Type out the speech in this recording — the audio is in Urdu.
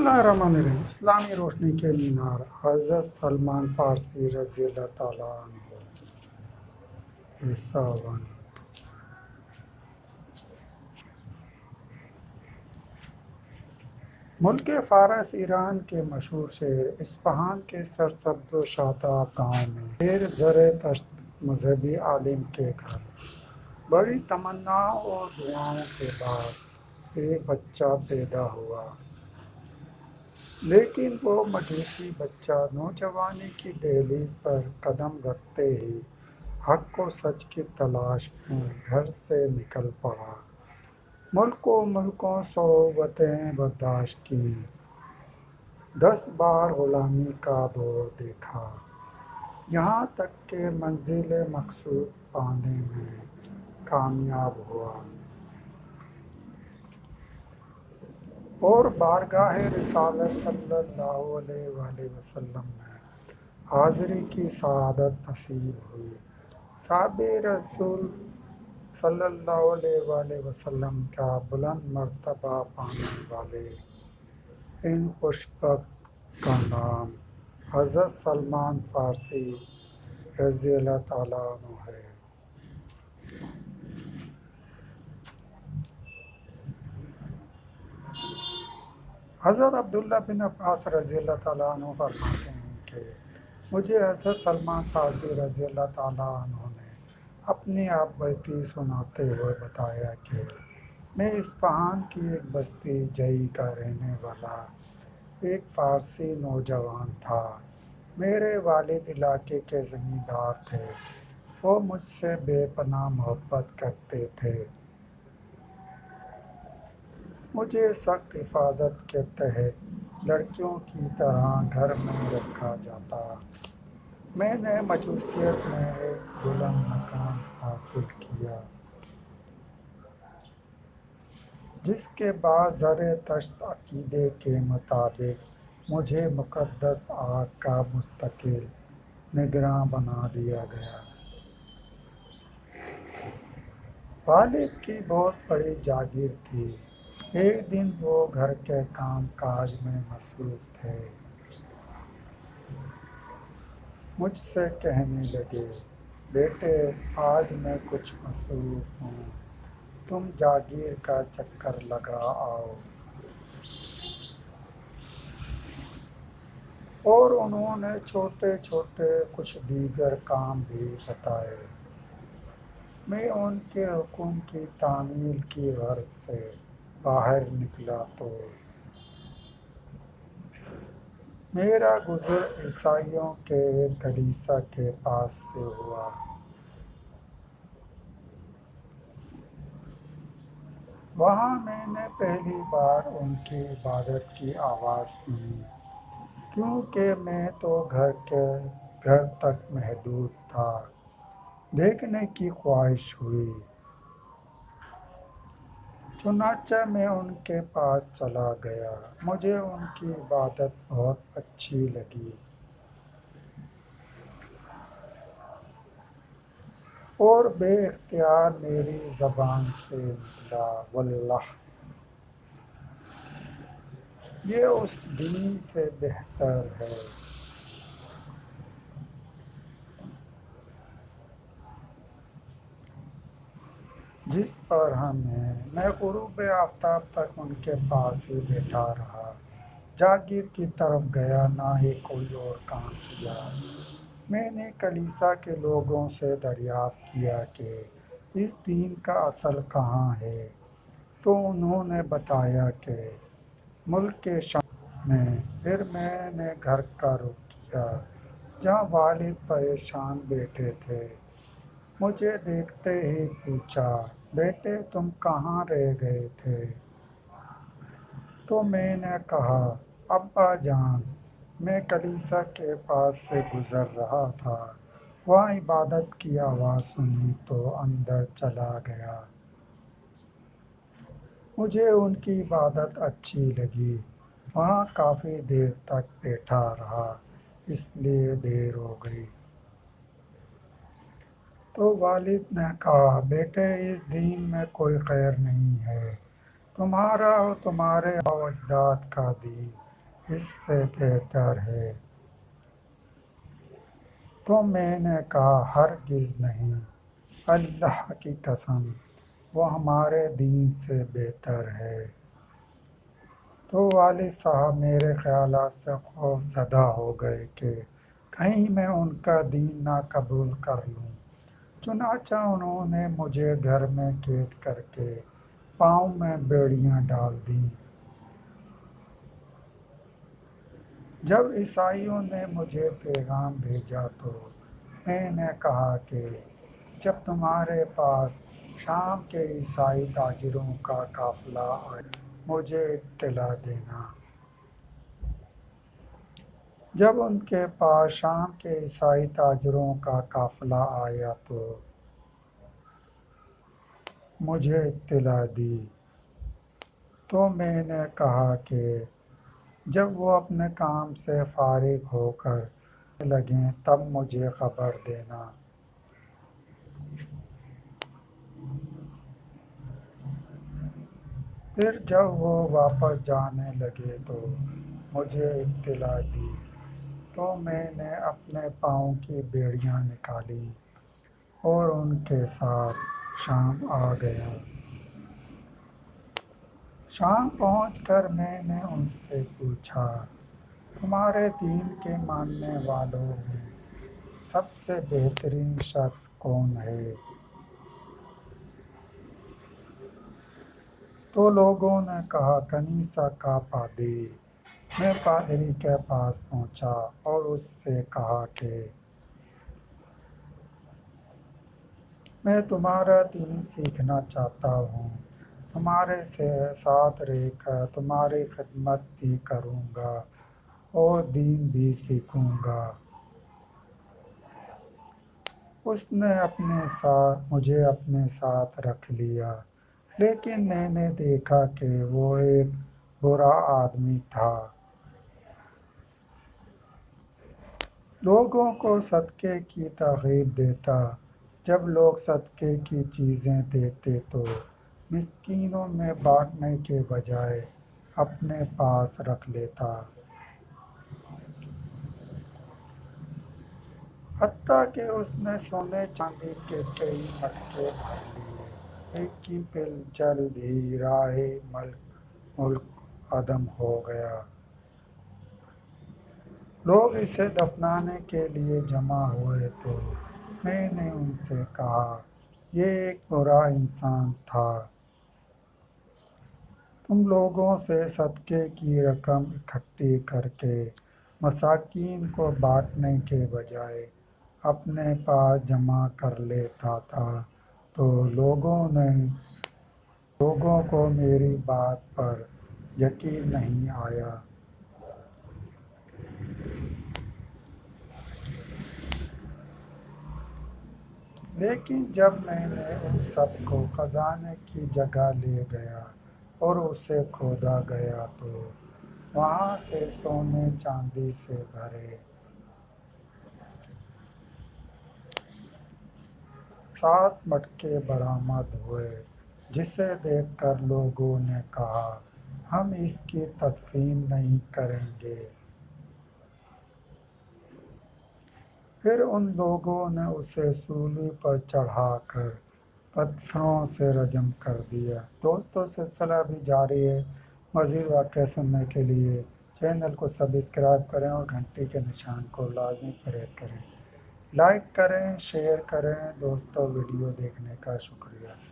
اللہ الرحمن الرحیم۔ اسلامی روشنی کے مینار، حضرت سلمان فارسی رضی اللہ تعالیٰ عنہ۔ حصہ 1۔ ملک فارس ایران کے مشہور شہر اصفہان کے سرسبز و شاداب گاؤں میں دیر زر تشت مذہبی عالم کے گھر بڑی تمناؤں اور دعاؤں کے بعد ایک بچہ پیدا ہوا، لیکن وہ مجوسی بچہ نوجوانی کی دہلیز پر قدم رکھتے ہی حق و سچ کی تلاش میں گھر سے نکل پڑا۔ ملکوں صعوبتیں برداشت کیں، 10 بار غلامی کا دور دیکھا، یہاں تک کہ منزل مقصود پانے میں کامیاب ہوا اور بارگاہ رسالت صلی اللہ علیہ وآلہ وسلم میں حاضری کی سعادت نصیب ہوئی۔ صحابہ رسول صلی اللہ علیہ وآلہ وسلم کا بلند مرتبہ پانے والے ان خوش بخت کا نام حضرت سلمان فارسی رضی اللہ تعالیٰ عنہ ہے۔ حضرت عبداللہ بن عباس رضی اللہ تعالیٰ عنہ فرماتے ہیں کہ مجھے حضرت سلمان فارسی رضی اللہ تعالیٰ عنہ نے اپنی آپ بیتی سناتے ہوئے بتایا کہ میں اصفہان کی ایک بستی جئی کا رہنے والا ایک فارسی نوجوان تھا۔ میرے والد علاقے کے زمیندار تھے، وہ مجھ سے بے پناہ محبت کرتے تھے، مجھے سخت حفاظت کے تحت لڑکیوں کی طرح گھر میں رکھا جاتا۔ میں نے مجوسیت میں ایک بلند مقام حاصل کیا، جس کے بعد زر تشت عقیدے کے مطابق مجھے مقدس آگ کا مستقل نگراں بنا دیا گیا۔ والد کی بہت بڑی جاگیر تھی۔ ایک دن وہ گھر کے کام کاج میں مصروف تھے، مجھ سے کہنے لگے، بیٹے آج میں کچھ مصروف ہوں، تم جاگیر کا چکر لگا آؤ۔ اور انہوں نے چھوٹے چھوٹے کچھ دیگر کام بھی بتائے۔ میں ان کے حکم کی تعمیل کی غرض سے باہر نکلا تو میرا گزر عیسائیوں کے ایک کلیسا کے پاس سے ہوا۔ وہاں میں نے پہلی بار ان کی عبادت کی آواز سنی، کیونکہ میں تو گھر تک محدود تھا۔ دیکھنے کی خواہش ہوئی، چنانچہ میں ان کے پاس چلا گیا۔ مجھے ان کی عبادت بہت اچھی لگی اور بے اختیار میری زبان سے نکلا، واللہ یہ اس دین سے بہتر ہے جس پر ہم ہیں۔ میں غروب آفتاب تک ان کے پاس ہی بیٹھا رہا، جاگیر کی طرف گیا نہ ہی کوئی اور کام کیا۔ میں نے کلیسا کے لوگوں سے دریافت کیا کہ اس دین کا اصل کہاں ہے، تو انہوں نے بتایا کہ ملک شام میں۔ پھر میں نے گھر کا رخ کیا، جہاں والد پریشان بیٹھے تھے۔ مجھے دیکھتے ہی پوچھا، بیٹے تم کہاں رہ گئے تھے؟ تو میں نے کہا، ابا جان میں کلیسا کے پاس سے گزر رہا تھا، وہاں عبادت کی آواز سنی تو اندر چلا گیا۔ مجھے ان کی عبادت اچھی لگی، وہاں کافی دیر تک بیٹھا رہا، اس لیے دیر ہو گئی۔ تو والد نے کہا، بیٹے اس دین میں کوئی خیر نہیں ہے، تمہارا اور تمہارے آباء و اجداد کا دین اس سے بہتر ہے۔ تو میں نے کہا ہرگز نہیں، اللہ کی قسم وہ ہمارے دین سے بہتر ہے۔ تو والد صاحب میرے خیالات سے خوف زدہ ہو گئے کہ کہیں میں ان کا دین نہ قبول کر لوں۔ چنانچہ انہوں نے مجھے گھر میں قید کر کے پاؤں میں بیڑیاں ڈال دیں۔ جب عیسائیوں نے مجھے پیغام بھیجا تو میں نے کہا کہ جب تمہارے پاس شام کے عیسائی تاجروں کا قافلہ آئے مجھے اطلاع دینا۔ جب ان کے پاس شام کے عیسائی تاجروں کا قافلہ آیا تو مجھے اطلاع دی۔ تو میں نے کہا کہ جب وہ اپنے کام سے فارغ ہو کر لگیں تب مجھے خبر دینا۔ پھر جب وہ واپس جانے لگے تو مجھے اطلاع دی۔ تو میں نے اپنے پاؤں کی بیڑیاں نکالی اور ان کے ساتھ شام آ گیا۔ شام پہنچ کر میں نے ان سے پوچھا، تمہارے دین کے ماننے والوں میں سب سے بہترین شخص کون ہے؟ تو لوگوں نے کہا کنیسہ کا پادری۔ میں پادری کے پاس پہنچا اور اس سے کہا کہ میں تمہارا دین سیکھنا چاہتا ہوں، تمہارے ساتھ رہ کر تمہاری خدمت بھی کروں گا اور دین بھی سیکھوں گا۔ اس نے مجھے اپنے ساتھ رکھ لیا، لیکن میں نے دیکھا کہ وہ ایک برا آدمی تھا۔ لوگوں کو صدقے کی ترغیب دیتا، جب لوگ صدقے کی چیزیں دیتے تو مسکینوں میں بانٹنے کے بجائے اپنے پاس رکھ لیتا، حتیٰ کہ اس نے سونے چاندی کے کئی مٹکے بھر لیے، لیکن پھر جلد ہی راہ ملک عدم ہو گیا۔ لوگ اسے دفنانے کے لیے جمع ہوئے تو میں نے ان سے کہا یہ ایک برا انسان تھا۔ تم لوگوں سے صدقے کی رقم اکٹھی کر کے مساکین کو بانٹنے کے بجائے اپنے پاس جمع کر لیتا تھا، تو لوگوں کو میری بات پر یقین نہیں آیا۔ لیکن جب میں نے ان سب کو خزانے کی جگہ لے گیا اور اسے کھودا گیا تو وہاں سے سونے چاندی سے بھرے 7 مٹکے برآمد ہوئے، جسے دیکھ کر لوگوں نے کہا ہم اس کی تدفین نہیں کریں گے۔ پھر ان لوگوں نے اسے صلیب پر چڑھا کر پتھروں سے رجم کر دیا۔ دوستو سلسلہ بھی جاری ہے۔ مزید واقعہ سننے کے لیے چینل کو سبسکرائب کریں اور گھنٹی کے نشان کو لازمی پریس کریں۔ لائک کریں، شیئر کریں۔ دوستو ویڈیو دیکھنے کا شکریہ۔